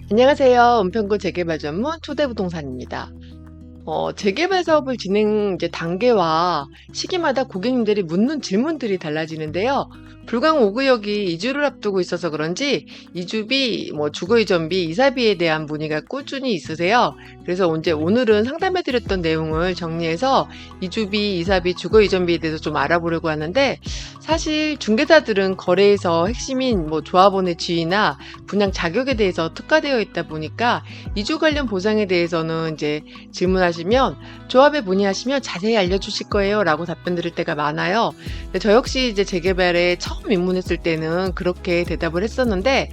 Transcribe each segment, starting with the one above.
안녕하세요. 은평구 재개발 전문 토대부동산입니다. 재개발 사업을 진행 이제 단계와 시기마다 고객님들이 묻는 질문들이 달라지는데요. 불광 5구역이 이주를 앞두고 있어서 그런지 이주비, 주거이전비, 이사비에 대한 문의가 꾸준히 있으세요. 그래서 이제 오늘은 상담해드렸던 내용을 정리해서 이주비, 이사비, 주거이전비에 대해서 좀 알아보려고 하는데, 사실 중개사들은 거래에서 핵심인 조합원의 지위나 분양 자격에 대해서 특화되어 있다 보니까 이주 관련 보상에 대해서는 이제 질문하시면 조합에 문의하시면 자세히 알려주실 거예요 라고 답변 드릴 때가 많아요. 근데 저 역시 이제 재개발에 처음 입문했을 때는 그렇게 대답을 했었는데,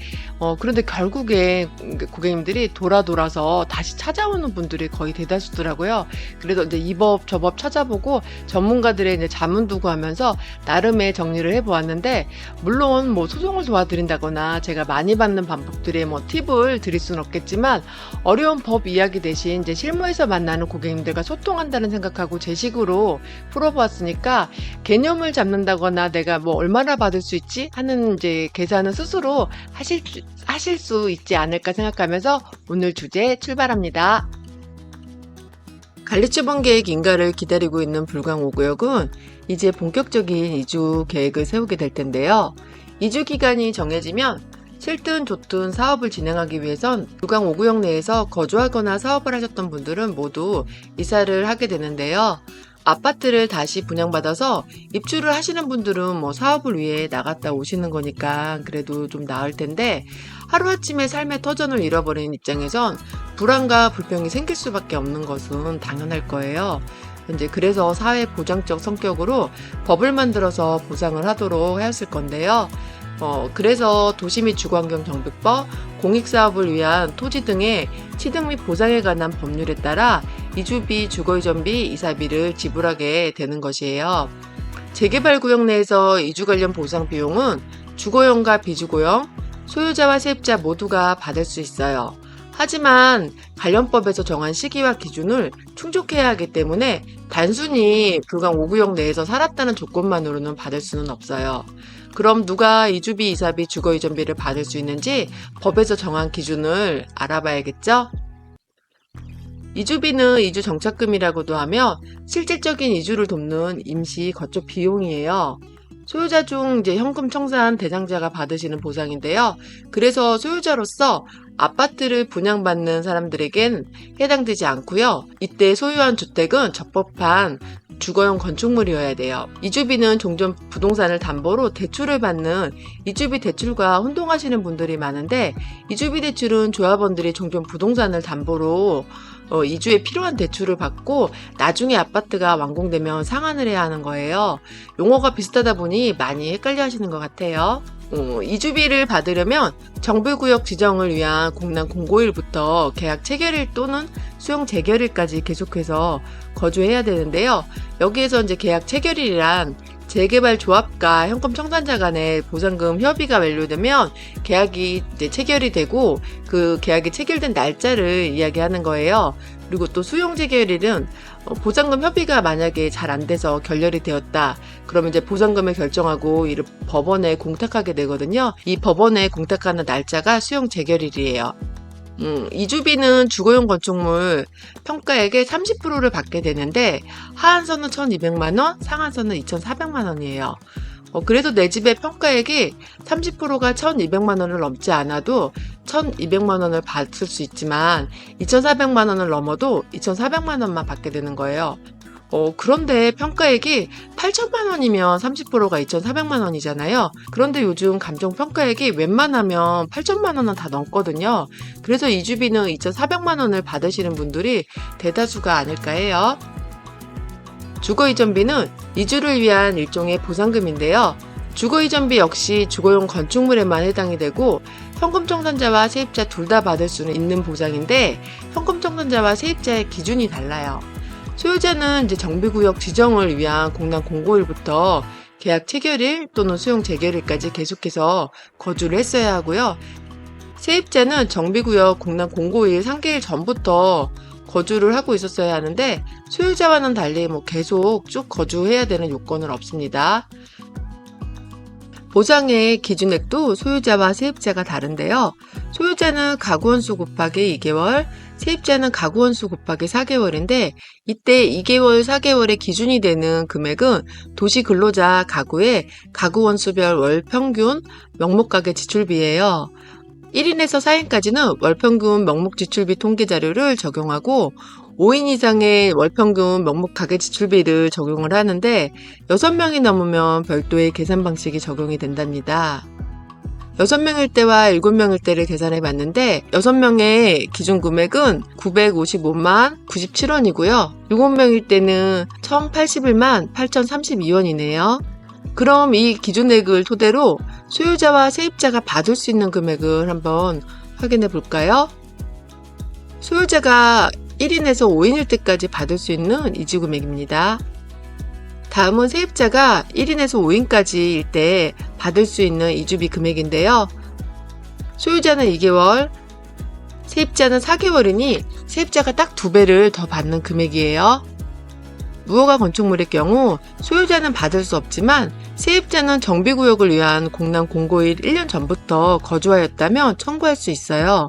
그런데 결국에 고객님들이 돌아서 다시 찾아오는 분들이 거의 대다수더라고요. 그래서 이제 이 법 저 법 찾아보고 전문가들의 이제 자문 두고 하면서 나름의 정리를 해보았는데, 물론 소송을 도와드린다거나 제가 많이 받는 반복들의 팁을 드릴 수는 없겠지만, 어려운 법 이야기 대신 이제 실무에서 만나는 고객님들과 소통한다는 생각하고 제 식으로 풀어보았으니까, 개념을 잡는다거나 내가 얼마나 받을 수 있지 하는 이제 계산은 스스로 하실 수 있지 않을까 생각하면서 오늘 주제 출발합니다. 관리처분 계획 인가를 기다리고 있는 불광 5구역은 이제 본격적인 이주 계획을 세우게 될 텐데요. 이주 기간이 정해지면 싫든 좋든 사업을 진행하기 위해선 불광 5구역 내에서 거주하거나 사업을 하셨던 분들은 모두 이사를 하게 되는데요. 아파트를 다시 분양받아서 입주를 하시는 분들은 사업을 위해 나갔다 오시는 거니까 그래도 좀 나을 텐데, 하루아침에 삶의 터전을 잃어버리는 입장에선 불안과 불평이 생길 수밖에 없는 것은 당연할 거예요. 이제 그래서 사회 보장적 성격으로 법을 만들어서 보상을 하도록 하였을 건데요. 그래서 도시 및 주거환경 정비법, 공익사업을 위한 토지 등의 취득 및 보상에 관한 법률에 따라 이주비, 주거이전비, 이사비를 지불하게 되는 것이에요. 재개발 구역 내에서 이주 관련 보상 비용은 주거용과 비주거용, 소유자와 세입자 모두가 받을 수 있어요. 하지만 관련법에서 정한 시기와 기준을 충족해야 하기 때문에 단순히 불광 5구역 내에서 살았다는 조건만으로는 받을 수는 없어요. 그럼 누가 이주비, 이사비, 주거이전비를 받을 수 있는지 법에서 정한 기준을 알아봐야겠죠? 이주비는 이주 정착금이라고도 하며 실질적인 이주를 돕는 임시 거쳐 비용이에요. 소유자 중 이제 현금 청산 대상자가 받으시는 보상인데요. 그래서 소유자로서 아파트를 분양받는 사람들에겐 해당되지 않고요. 이때 소유한 주택은 적법한 주거용 건축물이어야 돼요. 이주비는 종전 부동산을 담보로 대출을 받는 이주비 대출과 혼동하시는 분들이 많은데, 이주비 대출은 조합원들이 종전 부동산을 담보로 이주에 필요한 대출을 받고 나중에 아파트가 완공되면 상환을 해야 하는 거예요. 용어가 비슷하다 보니 많이 헷갈려 하시는 것 같아요. 이주비를 받으려면 정비구역 지정을 위한 공란 공고일부터 계약 체결일 또는 수용 재결일까지 계속해서 거주해야 되는데요. 여기에서 이제 계약 체결일이란 재개발 조합과 현금 청산자 간의 보상금 협의가 완료되면 계약이 이제 체결이 되고 그 계약이 체결된 날짜를 이야기하는 거예요. 그리고 또 수용 재결일은 보상금 협의가 만약에 잘 안 돼서 결렬이 되었다. 그러면 이제 보상금을 결정하고 이를 법원에 공탁하게 되거든요. 이 법원에 공탁하는 날짜가 수용 재결일이에요. 이주비는 주거용 건축물 평가액의 30%를 받게 되는데, 하한선은 1,200만원, 상한선은 2,400만원이에요. 그래도 내 집의 평가액이 30%가 1,200만원을 넘지 않아도 1,200만원을 받을 수 있지만 2,400만원을 넘어도 2,400만원만 받게 되는 거예요. 그런데 평가액이 8천만 원이면 30%가 2,400만 원이잖아요. 그런데 요즘 감정평가액이 웬만하면 8천만 원은 다 넘거든요. 그래서 이주비는 2,400만 원을 받으시는 분들이 대다수가 아닐까 해요. 주거이전비는 이주를 위한 일종의 보상금인데요. 주거이전비 역시 주거용 건축물에만 해당이 되고 현금 청산자와 세입자 둘 다 받을 수는 있는 보상인데, 현금 청산자와 세입자의 기준이 달라요. 소유자는 이제 정비구역 지정을 위한 공란 공고일부터 계약 체결일 또는 수용 재결일까지 계속해서 거주를 했어야 하고요. 세입자는 정비구역 공란 공고일 3개일 전부터 거주를 하고 있었어야 하는데, 소유자와는 달리 계속 쭉 거주해야 되는 요건은 없습니다. 보상의 기준액도 소유자와 세입자가 다른데요. 소유자는 가구원수 곱하기 2개월, 세입자는 가구원수 곱하기 4개월인데 이때 2개월, 4개월의 기준이 되는 금액은 도시근로자 가구의 가구원수별 월평균 명목가계 지출비예요. 1인에서 4인까지는 월평균 명목지출비 통계자료를 적용하고 5인 이상의 월평균 명목가계 지출비를 적용을 하는데 6명이 넘으면 별도의 계산 방식이 적용이 된답니다. 6명일 때와 7명일 때를 계산해 봤는데 6명의 기준 금액은 955만 97원이고요. 7명일 때는 1081만 8032원이네요. 그럼 이 기준액을 토대로 소유자와 세입자가 받을 수 있는 금액을 한번 확인해 볼까요? 소유자가 1인에서 5인일 때까지 받을 수 있는 이주 금액입니다. 다음은 세입자가 1인에서 5인까지일 때 받을 수 있는 이주비 금액인데요. 소유자는 2개월, 세입자는 4개월이니 세입자가 딱 2배를 더 받는 금액이에요. 무허가 건축물의 경우 소유자는 받을 수 없지만 세입자는 정비구역을 위한 공람 공고일 1년 전부터 거주하였다면 청구할 수 있어요.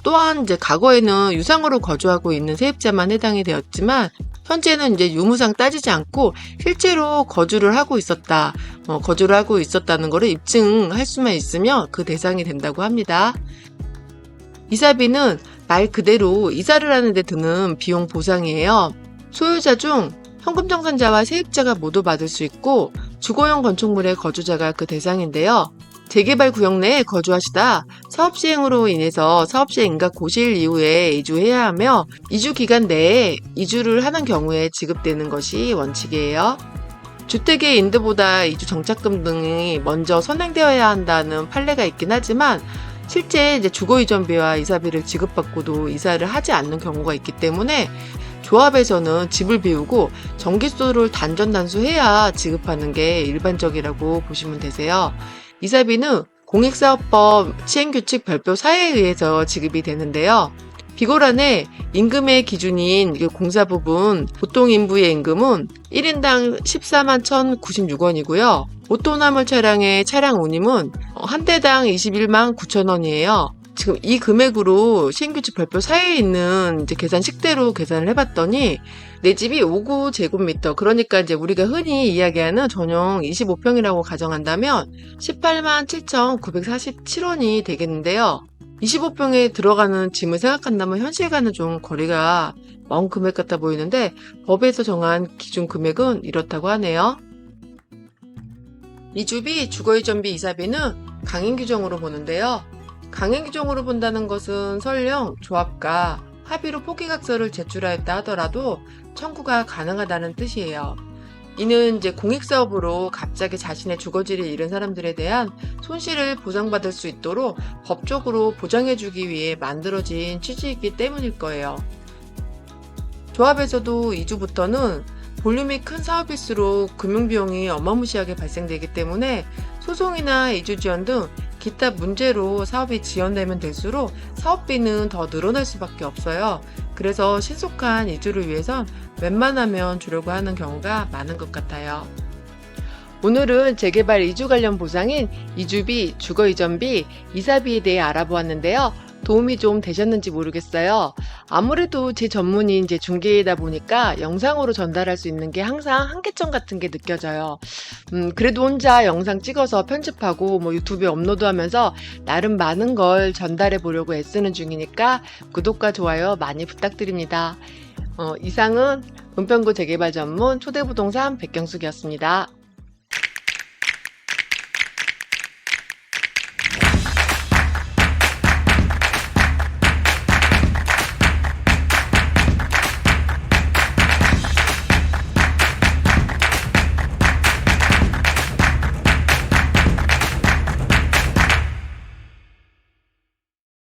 또한 이제 과거에는 유상으로 거주하고 있는 세입자만 해당이 되었지만 현재는 이제 유무상 따지지 않고 실제로 거주를 하고 있었다는 것을 입증할 수만 있으면 그 대상이 된다고 합니다. 이사비는 말 그대로 이사를 하는 데 드는 비용 보상이에요. 소유자 중 현금정산자와 세입자가 모두 받을 수 있고 주거용 건축물의 거주자가 그 대상인데요. 재개발 구역 내에 거주하시다 사업시행으로 인해서 사업시행 인가 고시일 이후에 이주해야 하며 이주 기간 내에 이주를 하는 경우에 지급되는 것이 원칙이에요. 주택의 인도보다 이주 정착금 등이 먼저 선행되어야 한다는 판례가 있긴 하지만 실제 이제 주거이전비와 이사비를 지급받고도 이사를 하지 않는 경우가 있기 때문에 조합에서는 집을 비우고 전기세를 단전단수해야 지급하는 게 일반적이라고 보시면 되세요. 이사비는 공익사업법 시행규칙 별표 4에 의해서 지급이 되는데요. 비고란의 임금의 기준인 공사 부분 보통 인부의 임금은 1인당 14만 1,096원이고요. 오토나물 차량의 차량 운임은 한 대당 21만 9천원이에요. 지금 이 금액으로 시행규칙 별표 4에 있는 이제 계산식대로 계산을 해봤더니 내 집이 5구제곱미터, 그러니까 이제 우리가 흔히 이야기하는 전용 25평이라고 가정한다면 18만 7,947원이 되겠는데요. 25평에 들어가는 짐을 생각한다면 현실과는 좀 거리가 먼 금액 같아 보이는데 법에서 정한 기준 금액은 이렇다고 하네요. 이주비, 주거이전비, 이사비는 강행 규정으로 보는데요. 강행 규정으로 본다는 것은 설령 조합과 합의로 포기각서를 제출하였다 하더라도 청구가 가능하다는 뜻이에요. 이는 이제 공익사업으로 갑자기 자신의 주거지를 잃은 사람들에 대한 손실을 보상받을 수 있도록 법적으로 보장해주기 위해 만들어진 취지이기 때문일 거예요. 조합에서도 이주부터는 볼륨이 큰 사업일수록 금융비용이 어마무시하게 발생되기 때문에 소송이나 이주지원 등 기타 문제로 사업이 지연되면 될수록 사업비는 더 늘어날 수밖에 없어요. 그래서 신속한 이주를 위해선 웬만하면 주려고 하는 경우가 많은 것 같아요. 오늘은 재개발 이주 관련 보상인 이주비, 주거이전비, 이사비에 대해 알아보았는데요. 도움이 좀 되셨는지 모르겠어요. 아무래도 제 전문이 이제 중개이다 보니까 영상으로 전달할 수 있는 게 항상 한계점 같은 게 느껴져요. 그래도 혼자 영상 찍어서 편집하고 유튜브에 업로드하면서 나름 많은 걸 전달해 보려고 애쓰는 중이니까 구독과 좋아요 많이 부탁드립니다. 이상은 은평구 재개발 전문 초대부동산 백경숙이었습니다.